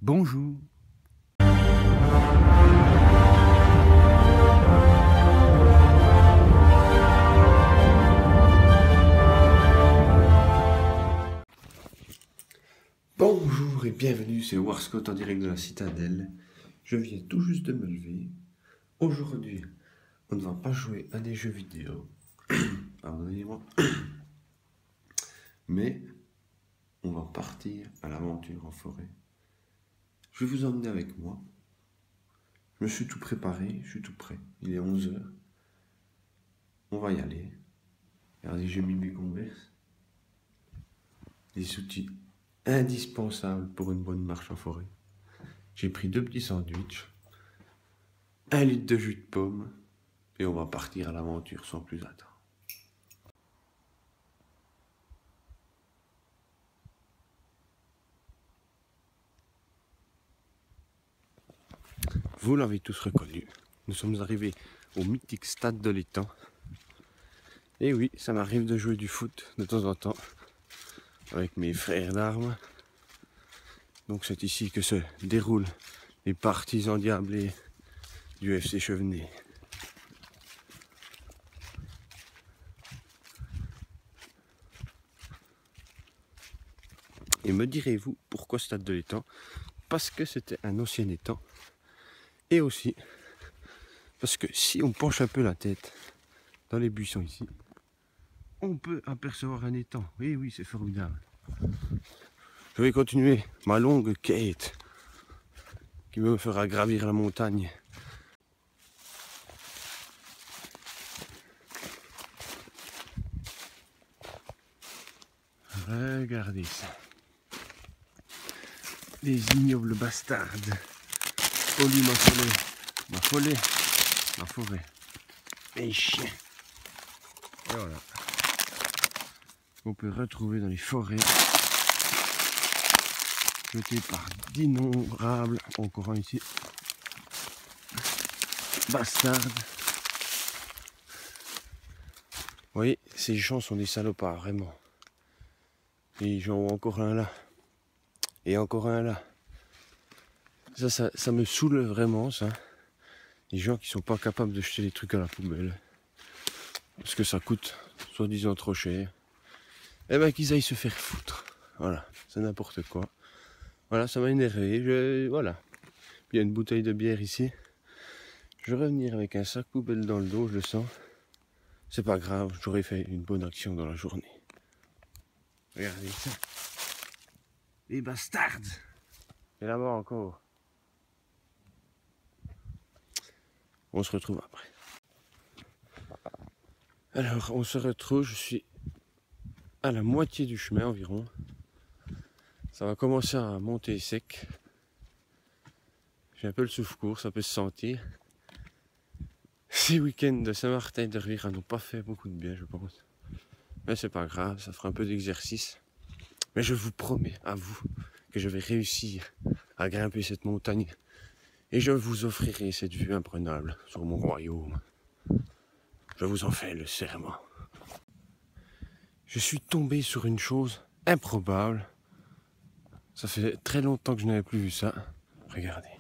Bonjour. Bonjour et bienvenue, c'est Warscott en direct de la Citadelle. Je viens tout juste de me lever. Aujourd'hui, on ne va pas jouer à des jeux vidéo. Pardonnez-moi. Mais on va partir à l'aventure en forêt. Je vais vous emmener avec moi. Je me suis tout préparé, je suis tout prêt. Il est 11 h. On va y aller. Regardez, j'ai mis mes Converse. Des outils indispensables pour une bonne marche en forêt. J'ai pris 2 petits sandwichs, 1 litre de jus de pomme, et on va partir à l'aventure sans plus attendre. Vous l'avez tous reconnu, nous sommes arrivés au mythique stade de l'étang. Et oui, ça m'arrive de jouer du foot de temps en temps avec mes frères d'armes. Donc c'est ici que se déroulent les parties endiablées du FC Chevenay. Et me direz-vous pourquoi stade de l'étang? Parce que c'était un ancien étang. Et aussi parce que si on penche un peu la tête dans les buissons ici, on peut apercevoir un étang. Oui, oui, c'est formidable. Je vais continuer ma longue quête qui me fera gravir la montagne. Regardez ça. Les ignobles bastards. Pollue ma forêt. Les chiens. Et voilà. On peut retrouver dans les forêts, jetés par d'innombrables concurrents ici. Bastards. Vous voyez, ces gens sont des salopards, vraiment. Et j'en vois encore un là. Et encore un là. Ça me saoule vraiment, ça. Les gens qui sont pas capables de jeter les trucs à la poubelle. Parce que ça coûte, soi-disant, trop cher. Eh ben qu'ils aillent se faire foutre. Voilà, c'est n'importe quoi. Voilà, ça m'a énervé. Voilà. Puis il y a une bouteille de bière ici. Je vais revenir avec un sac poubelle dans le dos, je le sens. C'est pas grave, j'aurais fait une bonne action dans la journée. Regardez ça. Les bastards. Et là-bas encore. On se retrouve après. Alors, on se retrouve, je suis à la moitié du chemin environ. Ça va commencer à monter sec. J'ai un peu le souffle court, ça peut se sentir. Ces week-ends de Saint-Martin et de Rire n'ont pas fait beaucoup de bien, je pense. Mais c'est pas grave, ça fera un peu d'exercice. Mais je vous promets, à vous, que je vais réussir à grimper cette montagne. Et je vous offrirai cette vue imprenable sur mon royaume. Je vous en fais le serment. Je suis tombé sur une chose improbable. Ça fait très longtemps que je n'avais plus vu ça. Regardez.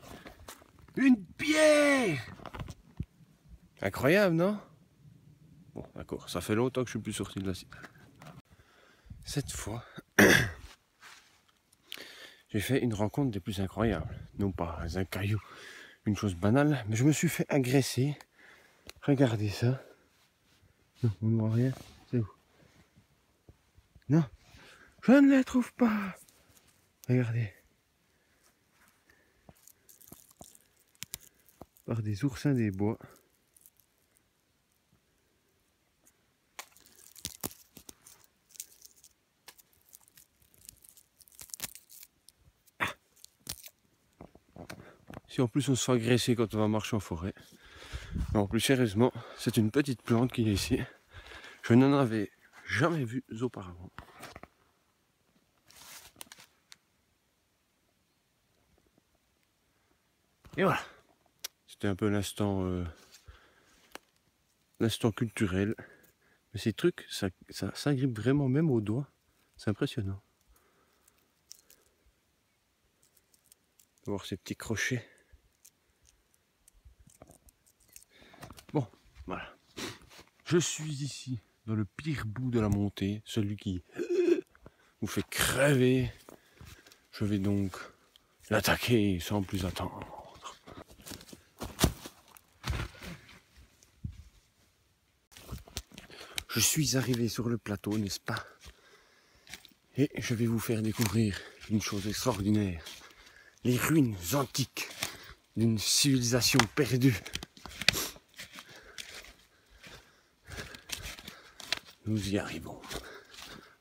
Une bière! Incroyable, non? Bon, d'accord. Ça fait longtemps que je suis plus sorti de la cité. Cette fois, j'ai fait une rencontre des plus incroyables. Non pas un caillou, une chose banale, mais je me suis fait agresser. Regardez ça. Non, on ne voit rien. C'est où? Non, je ne les trouve pas. Regardez. Par des oursins des bois. Ah. Si en plus on se fait agresser quand on va marcher en forêt. Non, plus sérieusement, c'est une petite plante qui est ici. Je n'en avais jamais vu auparavant. Et voilà. C'était un peu l'instant culturel. Mais ces trucs, ça s'agrippe vraiment même aux doigts. C'est impressionnant. voir ces petits crochets. Bon, voilà. Je suis ici, dans le pire bout de la montée, celui qui vous fait crever. Je vais donc l'attaquer sans plus attendre. Je suis arrivé sur le plateau, n'est-ce pas? Et je vais vous faire découvrir une chose extraordinaire. Les ruines antiques d'une civilisation perdue. Nous y arrivons.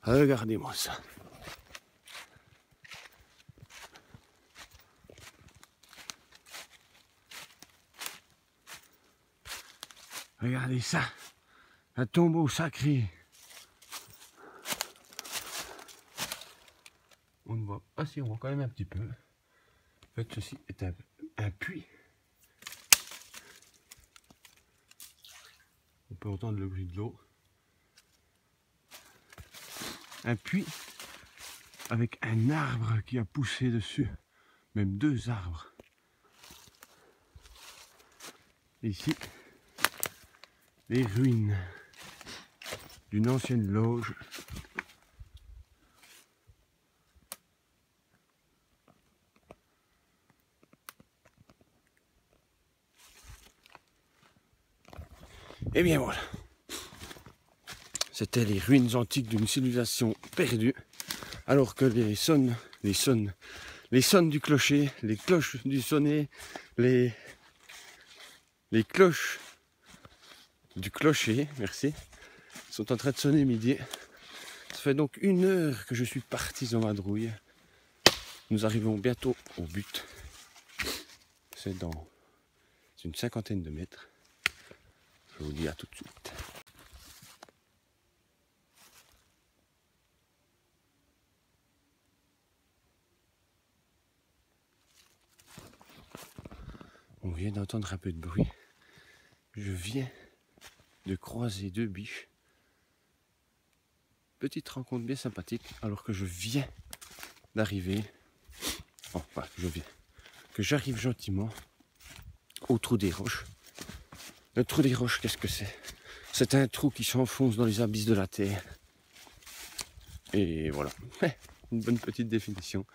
Regardez-moi ça. Regardez ça. Un tombeau sacré. On ne voit pas si on voit quand même un petit peu. En fait, ceci est un puits. On peut entendre le bruit de l'eau. Un puits avec un arbre qui a poussé dessus. Même 2 arbres. Et ici, les ruines d'une ancienne loge. Et bien voilà. C'était les ruines antiques d'une civilisation perdue. Alors que les sonnes du clocher, les cloches du sonnet, les cloches du clocher, merci, sont en train de sonner midi. Ça fait donc 1 heure que je suis parti en vadrouille. Nous arrivons bientôt au but. C'est dans une 50aine de mètres. Je vous dis à tout de suite. On vient d'entendre un peu de bruit. Je viens de croiser 2 biches. Petite rencontre bien sympathique alors que je viens d'arriver. Enfin, que j'arrive gentiment au trou des roches. Le trou des roches, qu'est-ce que c'est? C'est un trou qui s'enfonce dans les abysses de la terre. Et voilà, une bonne petite définition.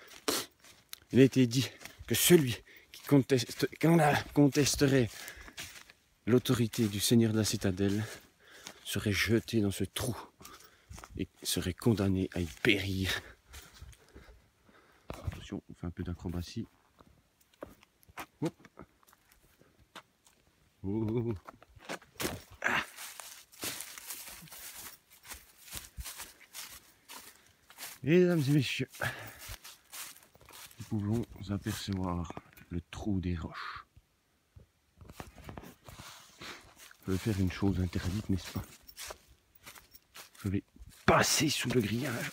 Il a été dit que celui qui contesterait l'autorité du seigneur de la citadelle serait jeté dans ce trou et serait condamné à y périr. Attention, on fait un peu d'acrobatie. Hop. Oh. Ah. Mesdames et messieurs, nous pouvons apercevoir le trou des roches. Je vais faire une chose interdite, n'est-ce pas? Je vais passer sous le grillage.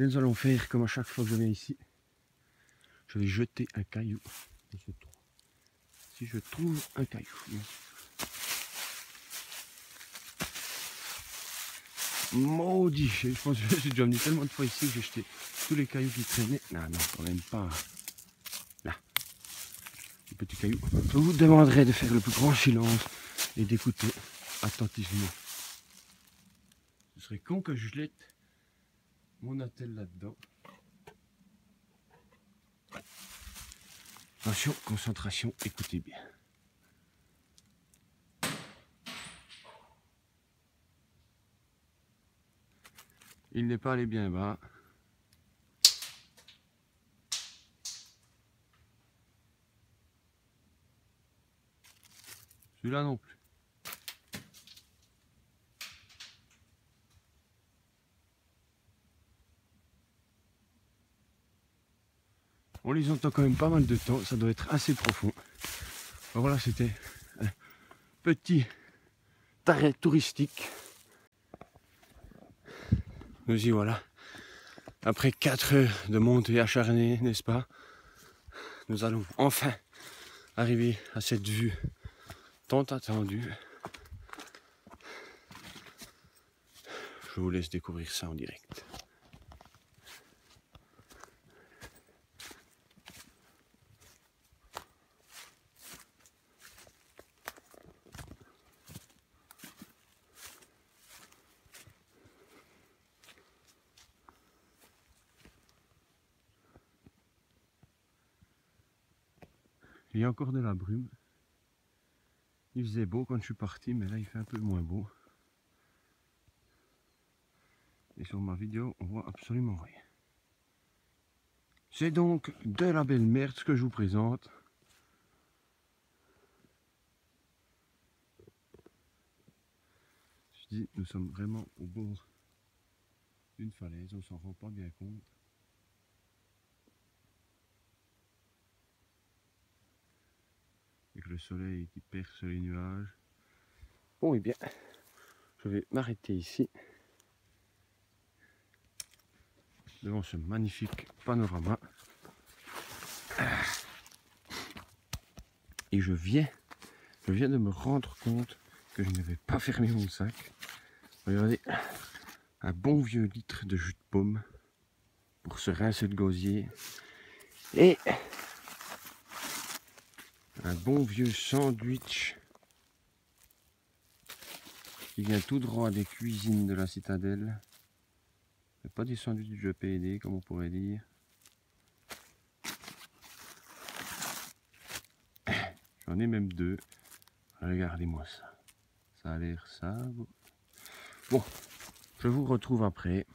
Et nous allons faire comme à chaque fois que je viens ici. Je vais jeter un caillou dans ce trou. Si je trouve un caillou. Maudit, je pense que j'ai déjà venu tellement de fois ici que j'ai jeté tous les cailloux qui traînaient. Non, quand même pas. Là, les petits cailloux. Je vous demanderai de faire le plus grand silence et d'écouter attentivement. Ce serait con que je jette mon attelle là-dedans. Attention, concentration, écoutez bien. Il n'est pas allé bien bas. Celui-là non plus. On les entend quand même pas mal de temps, ça doit être assez profond. Voilà, c'était un petit arrêt touristique. Nous y voilà. Après 4 heures de montée acharnée, n'est-ce pas? Nous allons enfin arriver à cette vue tant attendue. je vous laisse découvrir ça en direct. Il y a encore de la brume. Il faisait beau quand je suis parti, mais là il fait un peu moins beau. Et sur ma vidéo, on voit absolument rien. C'est donc de la belle merde ce que je vous présente. Je dis, nous sommes vraiment au bord d'une falaise, on s'en rend pas bien compte. Avec le soleil qui perce les nuages. Bon, et bien, je vais m'arrêter ici. Devant ce magnifique panorama. Et je viens de me rendre compte que je n'avais pas fermé mon sac. Regardez, un bon vieux litre de jus de pomme pour se rincer le gosier. Et un bon vieux sandwich qui vient tout droit des cuisines de la citadelle. C'est pas des sandwichs de PD comme on pourrait dire. J'en ai même deux. Regardez-moi ça. Ça a l'air ça. Bon, je vous retrouve après.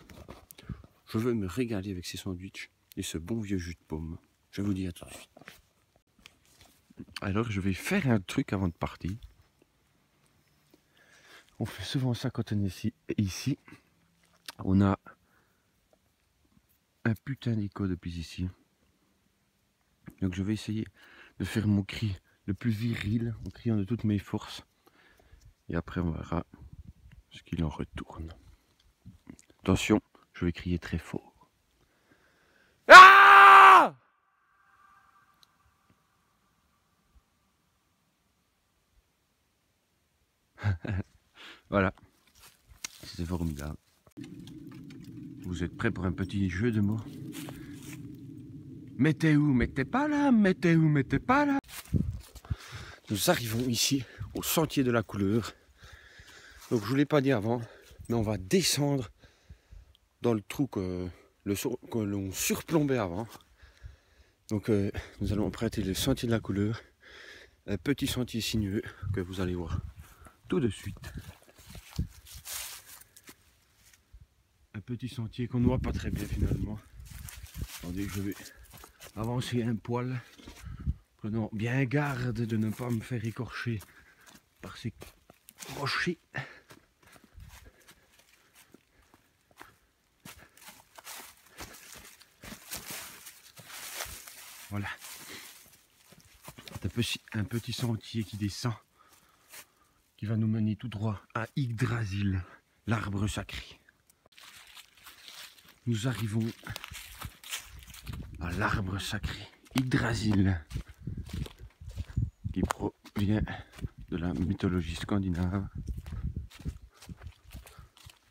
Je veux me régaler avec ces sandwichs et ce bon vieux jus de pomme. Je vous dis à tout de suite. Alors je vais faire un truc avant de partir. On fait souvent ça quand on est ici. On a un putain d'écho depuis ici. Donc je vais essayer de faire mon cri le plus viril en criant de toutes mes forces. Et après on verra ce qu'il en retourne. Attention, je vais crier très fort. Ah! Voilà, c'était formidable. Vous êtes prêts pour un petit jeu de mots? Mettez où? Mettez pas là, mettez où? Mettez pas là. Nous arrivons ici au sentier de la couleur. Donc je vous l'ai pas dit avant, mais on va descendre dans le trou que l'on surplombait avant. Donc nous allons emprunter le sentier de la couleur, un petit sentier sinueux que vous allez voir tout de suite. Un petit sentier qu'on ne voit pas très bien finalement. Attendez, je vais avancer un poil. Prenons bien garde de ne pas me faire écorcher par ces rochers. Voilà. Un petit sentier qui descend, qui va nous mener tout droit à Yggdrasil, l'arbre sacré. Nous arrivons à l'arbre sacré, Yggdrasil, qui provient de la mythologie scandinave.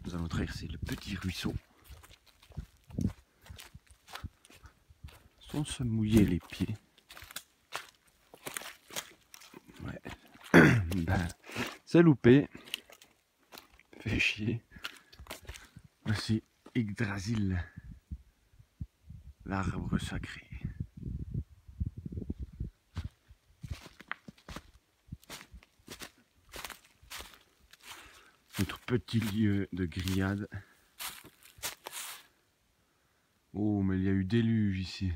Nous allons traverser le petit ruisseau sans se mouiller les pieds. Ouais. Ben, c'est loupé. Fait chier. Voici Yggdrasil, l'arbre sacré. Notre petit lieu de grillade. Oh, mais il y a eu déluge ici.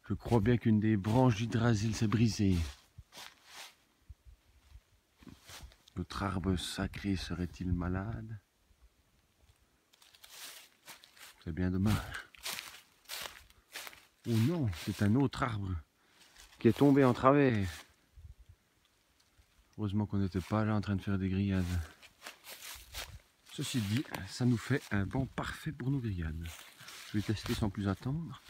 Je crois bien qu'une des branches d'Yggdrasil s'est brisée. Notre arbre sacré serait-il malade? C'est bien dommage. Oh non, c'est un autre arbre qui est tombé en travers. Heureusement qu'on n'était pas là en train de faire des grillades. Ceci dit, ça nous fait un banc parfait pour nos grillades. Je vais tester sans plus attendre.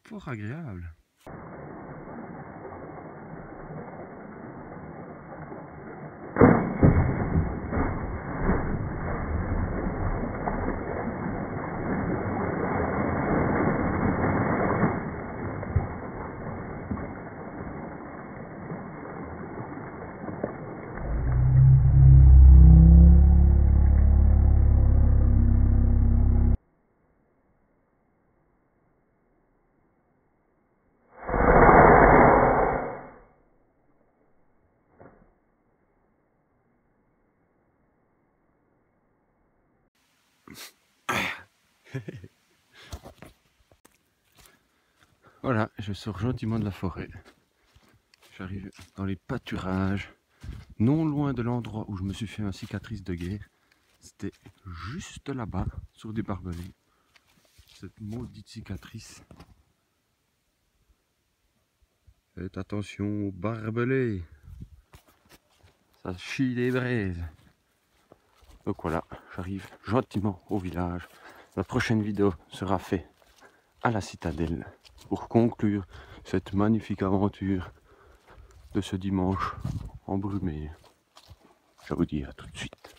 Fort agréable. Voilà, je sors gentiment de la forêt. J'arrive dans les pâturages, non loin de l'endroit où je me suis fait ma cicatrice de guerre. C'était juste là-bas, sur des barbelés. Cette maudite cicatrice. Faites attention aux barbelés. Ça chie des braises. Donc voilà, j'arrive gentiment au village. La prochaine vidéo sera faite à la citadelle pour conclure cette magnifique aventure de ce dimanche embrumé. Je vous dis à tout de suite.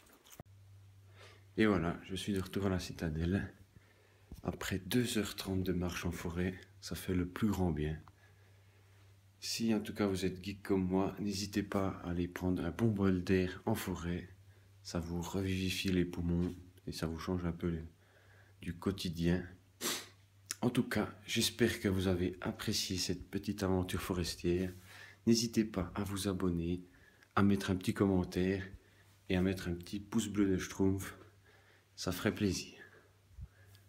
Et voilà, je suis de retour à la citadelle. Après 2h30 de marche en forêt, ça fait le plus grand bien. Si en tout cas vous êtes geek comme moi, n'hésitez pas à aller prendre un bon bol d'air en forêt. Ça vous revivifie les poumons et ça vous change un peu du quotidien. En tout cas, j'espère que vous avez apprécié cette petite aventure forestière. N'hésitez pas à vous abonner, à mettre un petit commentaire et à mettre un petit pouce bleu de Schtroumpf. Ça ferait plaisir.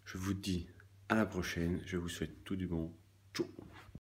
Je vous dis à la prochaine. Je vous souhaite tout du bon. Tchou.